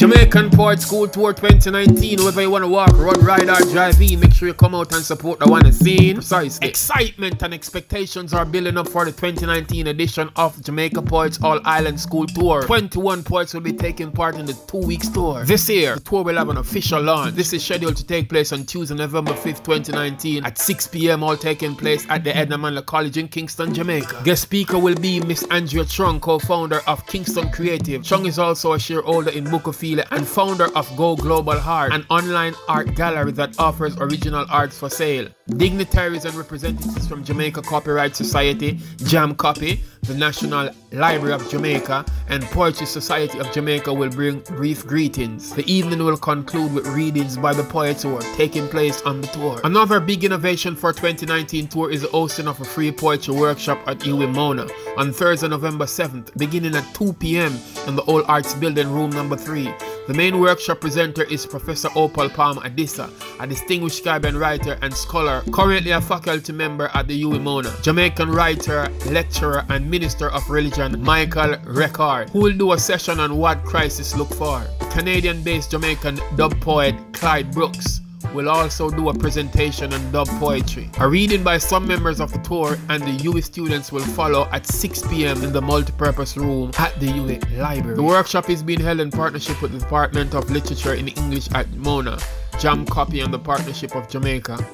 Jamaican Poet School Tour 2019. Whether you want to walk, run, ride, or drive in, make sure you come out and support the one scene. Precisely. Excitement and expectations are building up for the 2019 edition of Jamaica Poets All Island School Tour. 21 poets will be taking part in the 2-week tour. This year, the tour will have an official launch. This is scheduled to take place on Tuesday, November 5th, 2019 at 6 p.m. all taking place at the Remanded College in Kingston, Jamaica. Guest speaker will be Miss Andrea Chung, co-founder of Kingston Creative. Chung is also a shareholder in Bookophilia and founder of Go Global Art, an online art gallery that offers original arts for sale. Dignitaries and representatives from Jamaica Copyright Society, Jam Copy, the National Library of Jamaica, and Poetry Society of Jamaica will bring brief greetings. The evening will conclude with readings by the poets who are taking place on the tour. Another big innovation for 2019 tour is the hosting of a free poetry workshop at Mona on Thursday, November 7th, beginning at 2 p.m. in the Old Arts Building, room number 3. The main workshop presenter is Professor Opal Palm Adissa, a distinguished Caribbean writer and scholar, currently a faculty member at the Mona. Jamaican writer, lecturer, and minister of religion Michael Record, who will do a session on what crisis look for. Canadian-based Jamaican dub poet Clyde Brooks will also do a presentation on dub poetry. A reading by some members of the tour and the UE students will follow at 6 p.m. in the multipurpose room at the UE Library. The workshop is being held in partnership with the Department of Literature in English at Mona, Jam Copy, and the Partnership of Jamaica.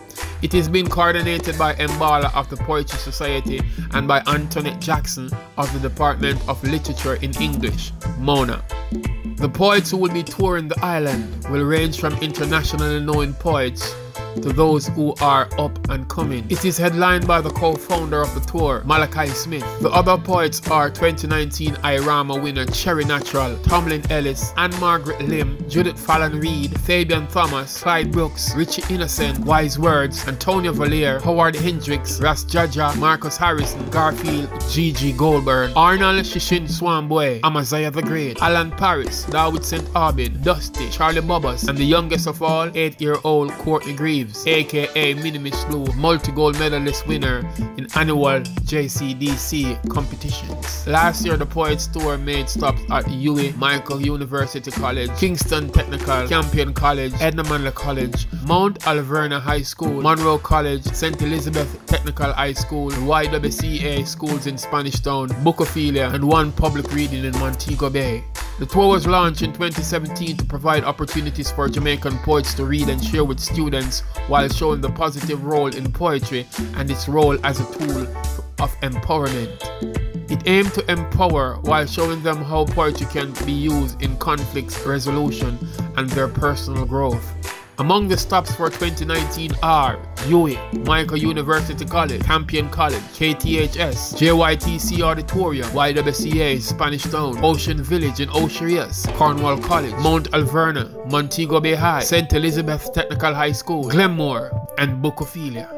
It is being coordinated by Mbala of the Poetry Society and by Antoinette Jackson of the Department of Literature in English, Mona. The poets who will be touring the island will range from internationally known poets to those who are up and coming. It is headlined by the co-founder of the tour, Malachi Smith. The other poets are 2019 IRAMA winner Cherry Natural, Tomlin Ellis, Anne-Margaret Lim, Judith Fallon Reed, Fabian Thomas, Clyde Brooks, Richie Innocent, Wise Words, Antonio Valier, Howard Hendricks, Ras Jaja, Marcus Harrison, Garfield, Gigi Goldburn, Arnold Shishin Swamboy, Amaziyah the Great, Alan Paris, David St. Aubin, Dusty, Charlie Bobbas, and the youngest of all, 8-year-old Courtney Greaves, aka Minimis Blue, multi-gold medalist winner in annual JCDC competitions. Last year, the Poets Tour made stops at UE, Michael University College, Kingston Technical, Campion College, Edna Manley College, Mount Alverna High School, Monroe College, St. Elizabeth Technical High School, YWCA schools in Spanish Town, Bookophilia, and one public reading in Montego Bay. The tour was launched in 2017 to provide opportunities for Jamaican poets to read and share with students while showing the positive role in poetry and its role as a tool of empowerment. It aimed to empower while showing them how poetry can be used in conflict resolution and their personal growth. Among the stops for 2019 are UE, Michael University College, Campion College, KTHS, JYTC Auditorium, YWCA, Spanish Town, Ocean Village in Osherias, Cornwall College, Mount Alverna, Montego Bay High, St. Elizabeth Technical High School, Glenmore, and Bookophilia.